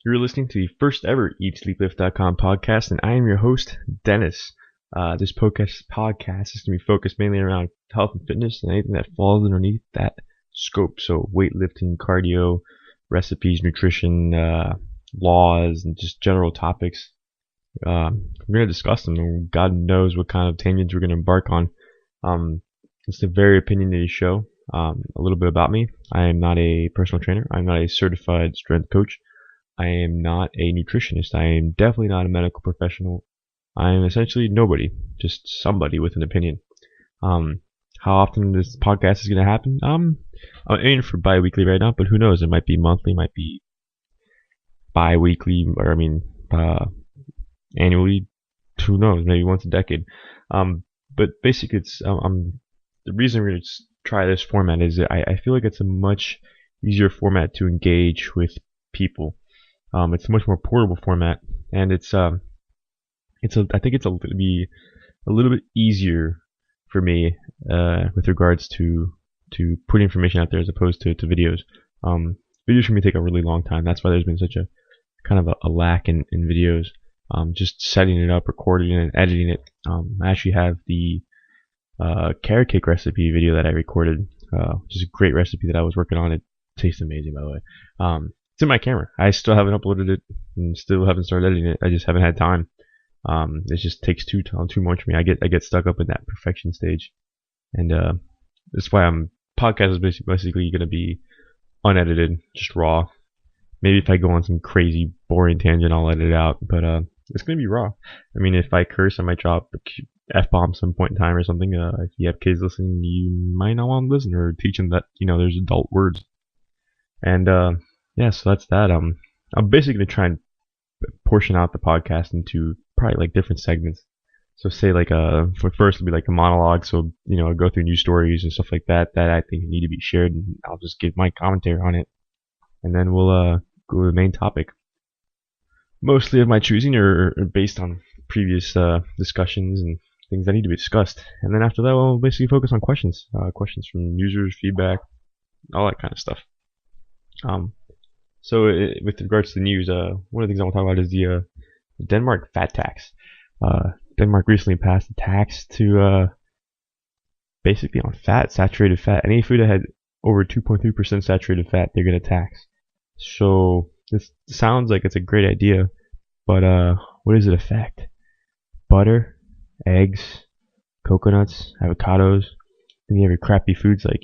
You're listening to the first ever EatSleepLift.com podcast, and I am your host, Dennis. This podcast is going to be focused mainly around health and fitness and anything that falls underneath that scope. So weightlifting, cardio, recipes, nutrition, laws, and just general topics. We're going to discuss them, and God knows what kind of tangents we're going to embark on. It's a very opinionated show. A little bit about me. I am not a personal trainer. I'm not a certified strength coach. I am not a nutritionist. I am definitely not a medical professional. I am essentially nobody, just somebody with an opinion. How often this podcast is going to happen? I'm aiming for bi-weekly right now, but who knows? It might be monthly, might be bi-weekly, or annually. Who knows? Maybe once a decade. But basically, it's the reason we're going to try this format is that I feel like it's a much easier format to engage with people. It's a much more portable format, and I think it's be a little bit easier for me with regards to put information out there as opposed to videos. Videos for me take a really long time. That's why there's been such a kind of a lack in videos. Just setting it up, recording it, and editing it. I actually have the carrot cake recipe video that I recorded, which is a great recipe that I was working on. It tastes amazing, by the way. It's in my camera. I still haven't uploaded it and still haven't started editing it. I just haven't had time. It just takes too much for me. I get stuck up in that perfection stage, and that's why podcast is basically going to be unedited, just raw. Maybe if I go on some crazy boring tangent, I'll edit it out, but it's going to be raw. I mean, if I curse, I might drop F-bomb some point in time or something. If you have kids listening, you might not want to listen, or teach them that there's adult words. And yeah, so that's that. I'm basically going to try and portion out the podcast into probably like different segments. So say like for first it'll be like a monologue. So I'll go through news stories and stuff like that I think need to be shared, and I'll just give my commentary on it, and then we'll go to the main topic. Mostly of my choosing, or based on previous discussions and things that need to be discussed. And then after that, we'll basically focus on questions from users, feedback, all that kind of stuff. So with regards to the news, one of the things I want to talk about is the Denmark fat tax. Denmark recently passed a tax to basically on fat, saturated fat. Any food that had over 2.3% saturated fat, they're going to tax. So this sounds like it's a great idea, but what does it affect? Butter, eggs, coconuts, avocados. Then you have your crappy foods like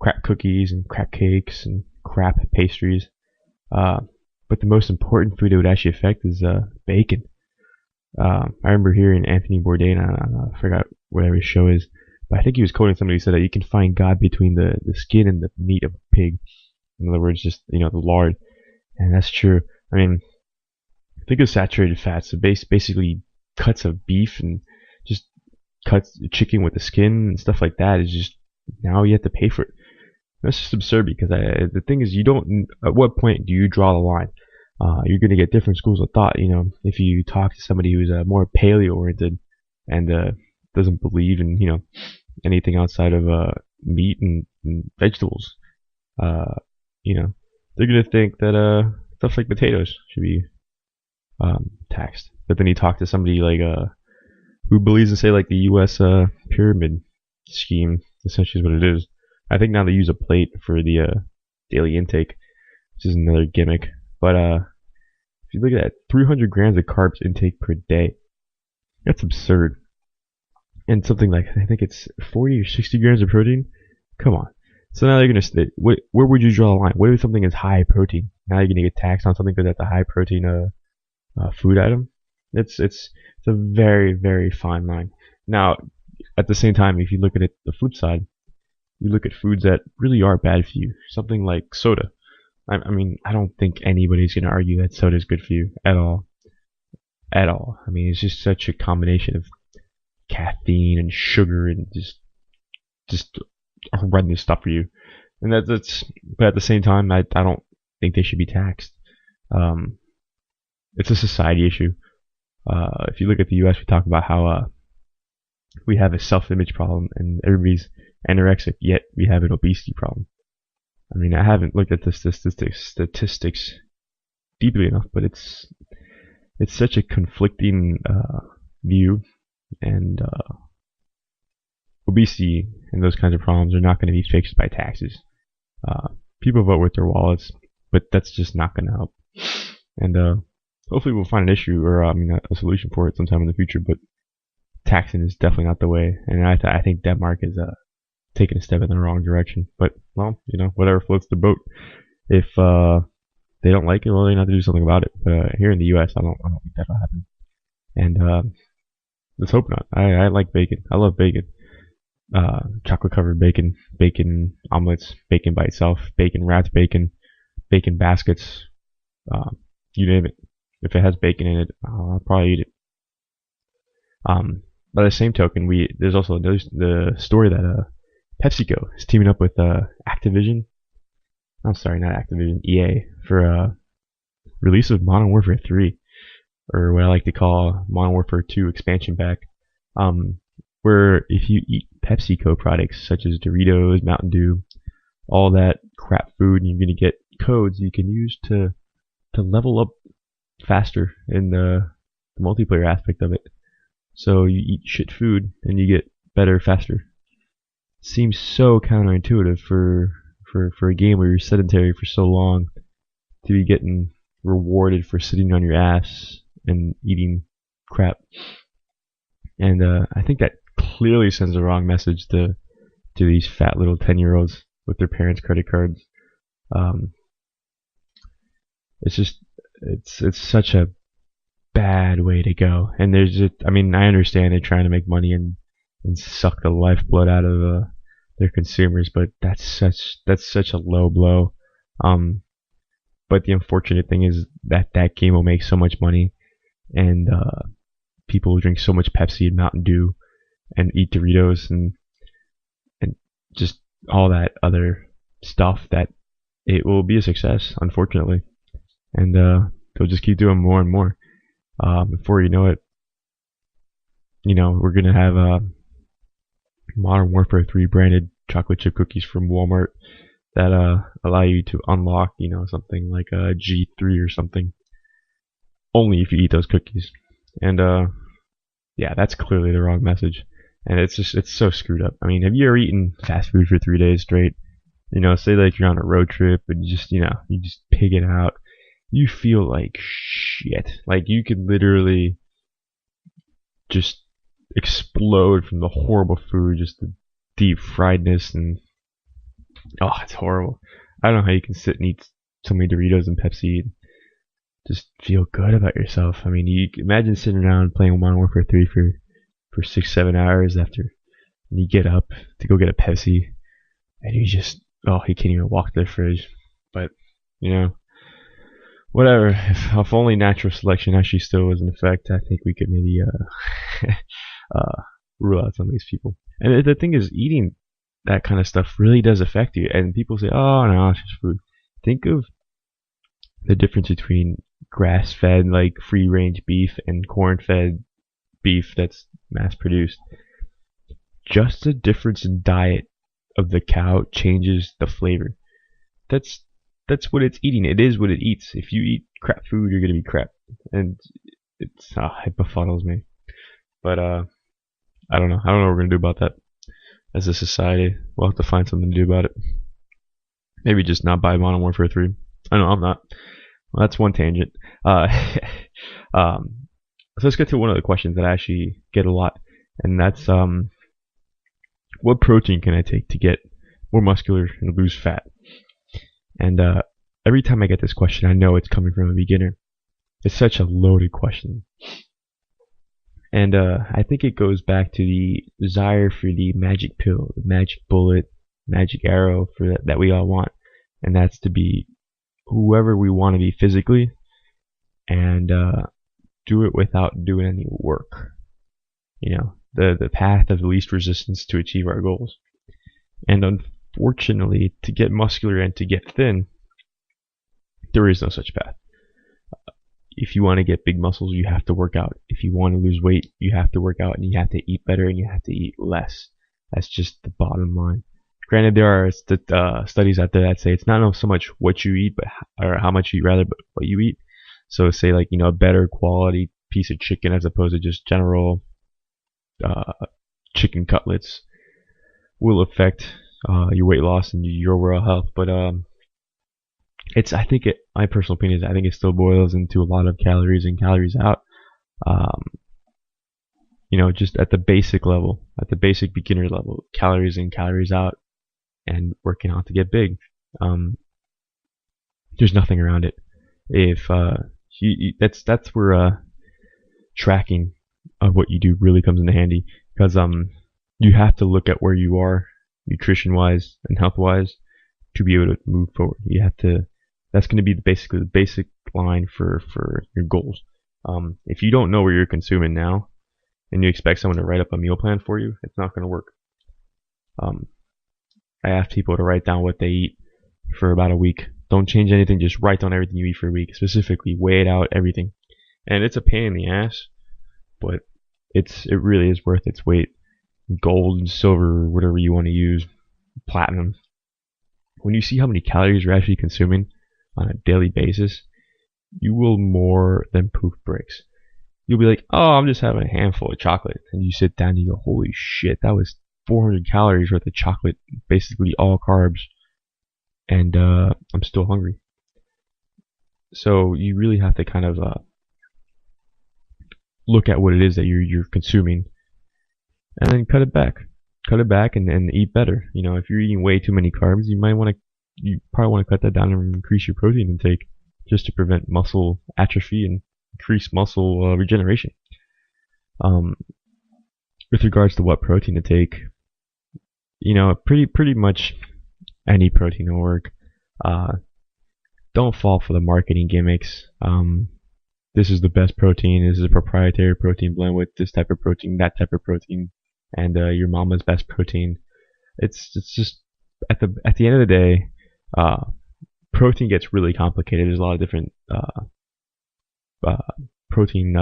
crap cookies and crap cakes and crap pastries. But the most important food it would actually affect is bacon. I remember hearing Anthony Bourdain, I forgot whatever his show is, but I think he was quoting somebody who said that you can find God between the skin and the meat of a pig. In other words, just the lard. And that's true. I mean, think of saturated fats. So basically cuts of beef and just cuts chicken with the skin and stuff like that is just, now you have to pay for it. That's just absurd, because the thing is, at what point do you draw the line? You're going to get different schools of thought. If you talk to somebody who's more paleo oriented and doesn't believe in anything outside of meat and vegetables, they're going to think that stuff like potatoes should be taxed. But then you talk to somebody like who believes in, say, like the U.S. Pyramid scheme, essentially is what it is. I think now they use a plate for the daily intake, which is another gimmick. But if you look at that, 300 grams of carbs intake per day, that's absurd. And something like, I think it's 40 or 60 grams of protein. Come on. So now they're gonna say, where would you draw the line? What if something is high protein? Now you're gonna get taxed on something because that's a high protein food item. It's a very, very fine line. Now, at the same time, if you look at it the flip side, you look at foods that really are bad for you. Something like soda. I mean, I don't think anybody's gonna argue that soda is good for you at all. At all. I mean, it's just such a combination of caffeine and sugar and just horrendous stuff for you. And that's. But at the same time, I don't think they should be taxed. It's a society issue. If you look at the U.S., we talk about how we have a self-image problem and everybody's anorexic, yet we have an obesity problem. I mean, I haven't looked at the statistics deeply enough, but it's such a conflicting view, and obesity and those kinds of problems are not going to be fixed by taxes. Uh, People vote with their wallets, but that's just not going to help. And hopefully we'll find an issue or a solution for it sometime in the future. But taxing is definitely not the way, and I think Denmark is taking a step in the wrong direction. But well, whatever floats the boat. If they don't like it, well, they have to do something about it. But here in the U.S., I don't think that'll happen. And let's hope not. I like bacon. I love bacon. Chocolate covered bacon, bacon omelets, bacon by itself, bacon wrapped bacon, bacon baskets, you name it. If it has bacon in it, I'll probably eat it. By the same token, there's also the story that PepsiCo is teaming up with Activision. I'm sorry, not Activision, EA, for release of Modern Warfare 3, or what I like to call Modern Warfare 2 expansion pack. Where if you eat PepsiCo products such as Doritos, Mountain Dew, all that crap food, you're gonna get codes you can use to level up faster in the multiplayer aspect of it. So you eat shit food and you get better faster. Seems so counterintuitive for a game where you're sedentary for so long to be getting rewarded for sitting on your ass and eating crap. And I think that clearly sends the wrong message to these fat little 10-year-olds with their parents' credit cards. It's such a bad way to go. And I understand they're trying to make money and suck the lifeblood out of their consumers, but that's such a low blow. But the unfortunate thing is that game will make so much money, and people will drink so much Pepsi and Mountain Dew and eat Doritos and just all that other stuff that it will be a success, unfortunately. And they'll just keep doing more and more. Before you know it, we're gonna have Modern Warfare 3 branded chocolate chip cookies from Walmart that allow you to unlock, something like a G3 or something, only if you eat those cookies. And yeah, that's clearly the wrong message. And it's so screwed up. I mean, have you ever eaten fast food for 3 days straight? Say like you're on a road trip and you just pig it out. You feel like shit. Like you could literally just explode from the horrible food, just the deep friedness, and it's horrible. I don't know how you can sit and eat so many Doritos and Pepsi and just feel good about yourself. I mean, you imagine sitting around playing Modern Warfare 3 for 6-7 hours after, and you get up to go get a Pepsi, and you can't even walk to the fridge. But whatever. If only natural selection actually still was in effect, I think we could maybe rule out some of these people. And the thing is, eating that kind of stuff really does affect you. And people say, "Oh no, it's just food." Think of the difference between grass-fed, like free-range beef, and corn-fed beef that's mass-produced. Just the difference in diet of the cow changes the flavor. That's what it's eating. It is what it eats. If you eat crap food, you're gonna be crap, and it befuddles me. But I don't know. I don't know what we're gonna do about that as a society. We'll have to find something to do about it. Maybe just not buy Modern Warfare 3. I know I'm not. Well, that's one tangent. So let's get to one of the questions that I actually get a lot, and that's what protein can I take to get more muscular and lose fat? And every time I get this question, I know it's coming from a beginner. It's such a loaded question. And I think it goes back to the desire for the magic pill, the magic bullet, magic arrow that we all want. And that's to be whoever we want to be physically, and do it without doing any work. The path of least resistance to achieve our goals. And unfortunately, to get muscular and to get thin, there is no such path. If you want to get big muscles, you have to work out. If you want to lose weight, you have to work out, and you have to eat better, and you have to eat less. That's just the bottom line. Granted, there are studies out there that say it's not so much what you eat, or how much you eat rather, but what you eat. So say like a better quality piece of chicken as opposed to just general uh, chicken cutlets will affect your weight loss and your overall health. But my personal opinion is I think it still boils into a lot of calories in, calories out. Um, just at the basic level, at the basic beginner level, calories in, calories out, and working out to get big. Um, there's nothing around it. If that's where tracking of what you do really comes into handy, because you have to look at where you are nutrition wise and health wise to be able to move forward. You have to. That's going to be basically the basic line for your goals. If you don't know where you're consuming now, and you expect someone to write up a meal plan for you, it's not going to work. I ask people to write down what they eat for about a week. Don't change anything, just write down everything you eat for a week. Specifically, weigh it out, everything. And it's a pain in the ass, but it really is worth its weight. Gold and silver, whatever you want to use, platinum. When you see how many calories you're actually consuming on a daily basis, you will more than poof bricks. You'll be like, oh, I'm just having a handful of chocolate. And you sit down and you go, holy shit, that was 400 calories worth of chocolate, basically all carbs. And I'm still hungry. So you really have to kind of look at what it is that you're consuming, and then cut it back. Cut it back and eat better. If you're eating way too many carbs, you probably want to cut that down and increase your protein intake just to prevent muscle atrophy and increase muscle regeneration. With regards to what protein to take, pretty much any protein will work. Don't fall for the marketing gimmicks. This is the best protein. This is a proprietary protein blend with this type of protein, that type of protein, and your mama's best protein. It's just at the end of the day, protein gets really complicated. There's a lot of different protein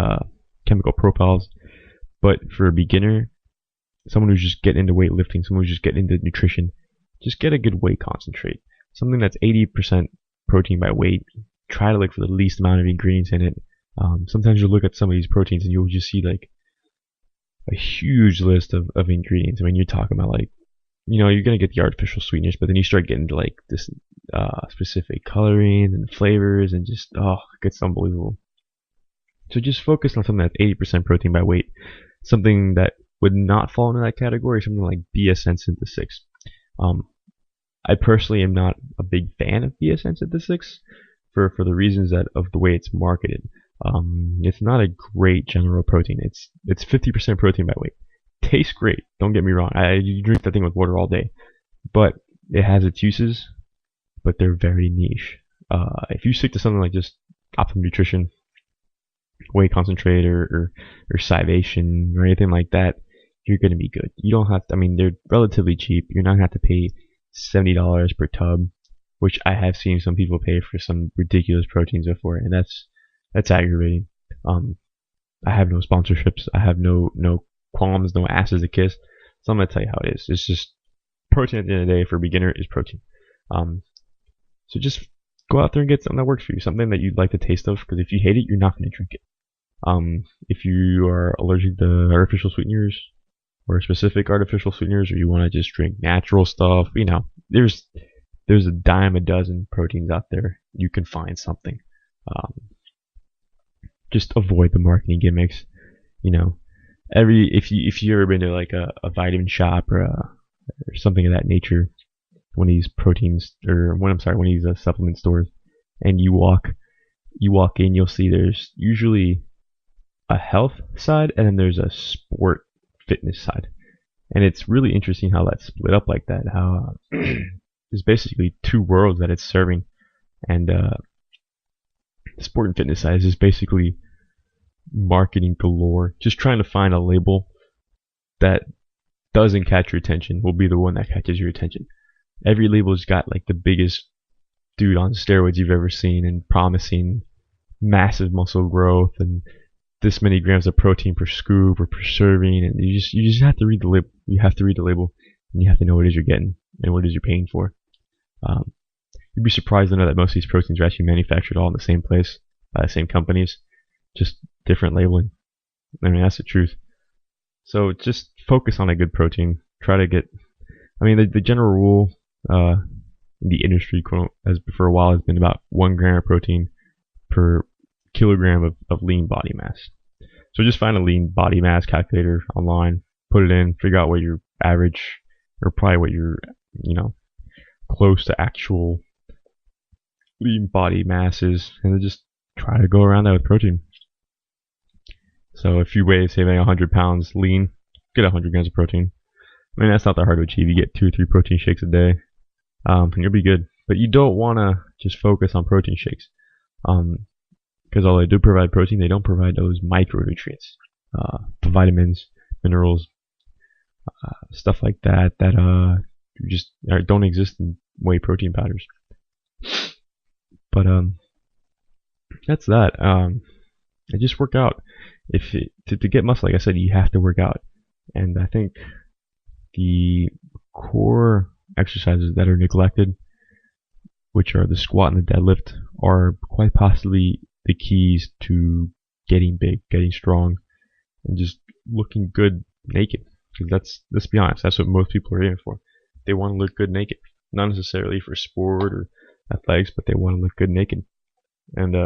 chemical profiles, but for a beginner, someone who's just getting into weightlifting, someone who's just getting into nutrition, just get a good whey concentrate, something that's 80% protein by weight. Try to look for the least amount of ingredients in it. Sometimes you'll look at some of these proteins and you'll just see like a huge list of ingredients. I mean, you're talking about like, you're gonna get the artificial sweeteners, but then you start getting to like this specific coloring and flavors, and just it gets unbelievable. So just focus on something that's 80% protein by weight. Something that would not fall into that category, something like BSN synthesis. I personally am not a big fan of BSN synthesis for the reasons that of the way it's marketed. It's not a great general protein. It's 50% protein by weight. Tastes great. Don't get me wrong. You drink that thing with water all day, but it has its uses, but they're very niche. If you stick to something like just Optimum Nutrition, whey concentrate, or Civation, or anything like that, you're gonna be good. You don't have to. I mean, they're relatively cheap. You're not gonna have to pay $70 per tub, which I have seen some people pay for some ridiculous proteins before, and that's aggravating. I have no sponsorships. I have no qualms, no asses to kiss. So I'm gonna tell you how it is. It's just protein at the end of the day for a beginner is protein. So just go out there and get something that works for you, something that you'd like the taste of. Because if you hate it, you're not gonna drink it. If you are allergic to artificial sweeteners or specific artificial sweeteners, or you want to just drink natural stuff, there's a dime a dozen proteins out there. You can find something. Just avoid the marketing gimmicks. If you ever been to like a vitamin shop or something of that nature, one of these proteins one of these supplement stores, and you walk in, you'll see there's usually a health side and then there's a sport fitness side, and it's really interesting how that's split up like that. How there's basically two worlds that it's serving, and the sport and fitness side is just basically marketing galore, just trying to find a label that doesn't catch your attention will be the one that catches your attention. Every label's got like the biggest dude on steroids you've ever seen, and promising massive muscle growth and this many grams of protein per scoop or per serving, and you just have to read the label. You have to read the label, and you have to know what it is you're getting and what it is you're paying for. You'd be surprised to know that most of these proteins are actually manufactured all in the same place. by the same companies, just different labeling. I mean, that's the truth. So just focus on a good protein. Try to get, I mean, the general rule in the industry has for a while has been about 1 gram of protein per kilogram of lean body mass. So just find a lean body mass calculator online, put it in, figure out what your average, or probably what your, close to actual lean body mass is, and then just try to go around that with protein. So if you weigh, say, 100 pounds lean, get 100 grams of protein. I mean, that's not that hard to achieve. You get 2 or 3 protein shakes a day, and you'll be good. But you don't want to just focus on protein shakes, because although they do provide protein, they don't provide those micronutrients, vitamins, minerals, stuff like that just don't exist in whey protein powders. But that's that. I just work out. To get muscle, like I said, you have to work out, and I think the core exercises that are neglected, which are the squat and the deadlift, are quite possibly the keys to getting big, getting strong, and just looking good naked. Because let's be honest, that's what most people are aiming for. They want to look good naked, not necessarily for sport or athletics, but they want to look good naked. And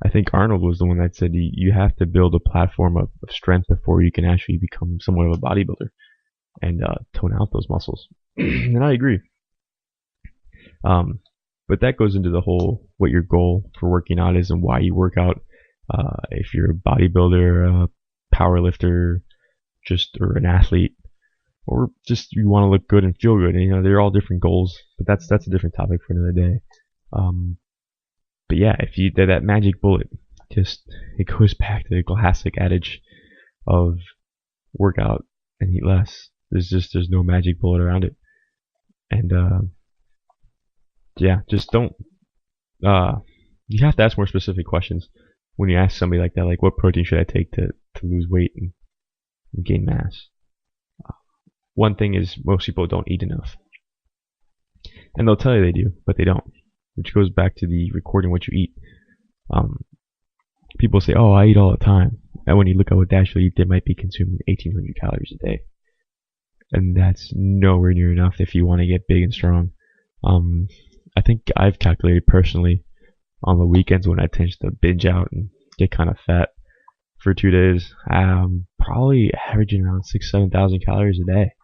I think Arnold was the one that said you have to build a platform of strength before you can actually become somewhat of a bodybuilder and tone out those muscles. And I agree. But that goes into the whole what your goal for working out is and why you work out. If you're a bodybuilder, a power lifter, or an athlete, or just you want to look good and feel good. And, they're all different goals, but that's a different topic for another day. But yeah, if you that magic bullet, it goes back to the classic adage of work out and eat less. There's no magic bullet around it. And just don't. You have to ask more specific questions when you ask somebody like that, like what protein should I take to lose weight and gain mass. One thing is most people don't eat enough, and they'll tell you they do, but they don't. Which goes back to the recording what you eat. People say, "Oh, I eat all the time," and when you look at what they actually eat, they might be consuming 1,800 calories a day, and that's nowhere near enough if you want to get big and strong. I think I've calculated personally on the weekends when I tend to binge out and get kind of fat for 2 days, probably averaging around 6,000-7,000 calories a day.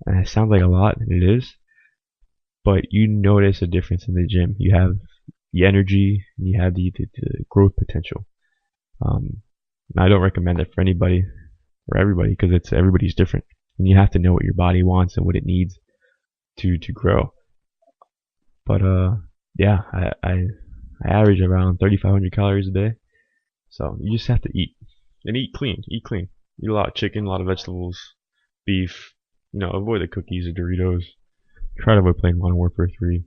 And it sounds like a lot, and it is, but you notice a difference in the gym. You have the energy, and you have the growth potential. I don't recommend it for anybody or everybody because everybody's different, and you have to know what your body wants and what it needs to grow. But I average around 3,500 calories a day. So you just have to eat and eat clean. Eat a lot of chicken, a lot of vegetables, beef. Avoid the cookies or Doritos. Try to avoid playing Modern Warfare 3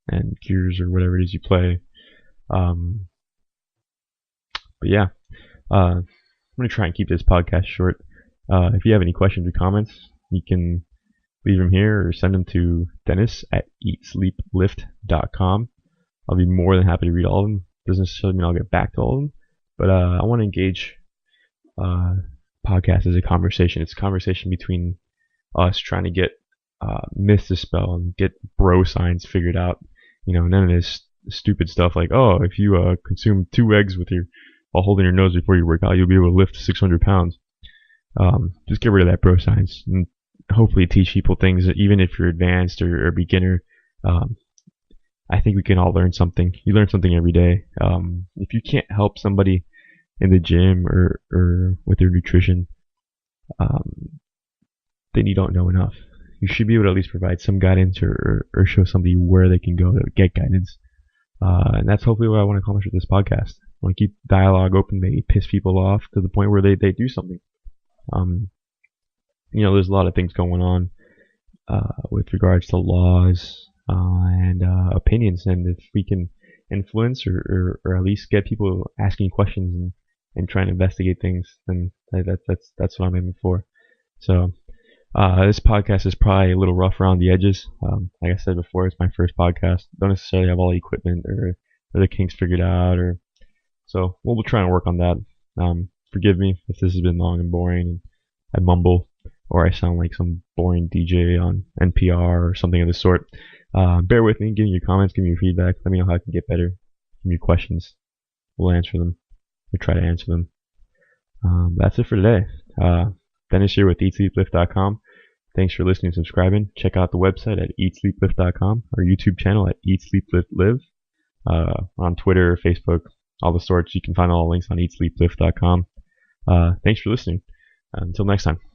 and Gears or whatever it is you play. But yeah, I'm gonna try and keep this podcast short. If you have any questions or comments, you can leave them here or send them to dennis@eatsleeplift.com. I'll be more than happy to read all of them. Doesn't necessarily mean I'll get back to all of them, but I want to engage podcast as a conversation. It's a conversation between us trying to get myths dispelled and get bro science figured out. None of this stupid stuff like, oh, if you consume 2 eggs while holding your nose before you work out, you'll be able to lift 600 pounds. Just get rid of that bro science and hopefully teach people things that even if you're advanced or beginner. I think we can all learn something. You learn something every day. If you can't help somebody in the gym or with their nutrition, then you don't know enough. You should be able to at least provide some guidance or show somebody where they can go to get guidance. And that's hopefully what I want to accomplish with this podcast. I want to keep dialogue open, maybe piss people off to the point where they do something. There's a lot of things going on with regards to laws and opinions, and if we can influence or at least get people asking questions and trying to investigate things, then that's what I'm aiming for. So this podcast is probably a little rough around the edges. Like I said before, it's my first podcast. Don't necessarily have all the equipment or the kinks figured out, or so we'll try and work on that. Forgive me if this has been long and boring and I mumble or I sound like some boring DJ on NPR or something of the sort. Bear with me, give me your comments, give me your feedback, let me know how I can get better. Give me your questions, we'll answer them. We'll try to answer them. That's it for today. Dennis here with EatSleepLift.com. Thanks for listening and subscribing. Check out the website at EatSleepLift.com, our YouTube channel at EatSleepLiftLive, on Twitter, Facebook, all the sorts. You can find all the links on EatSleepLift.com. Thanks for listening. Until next time.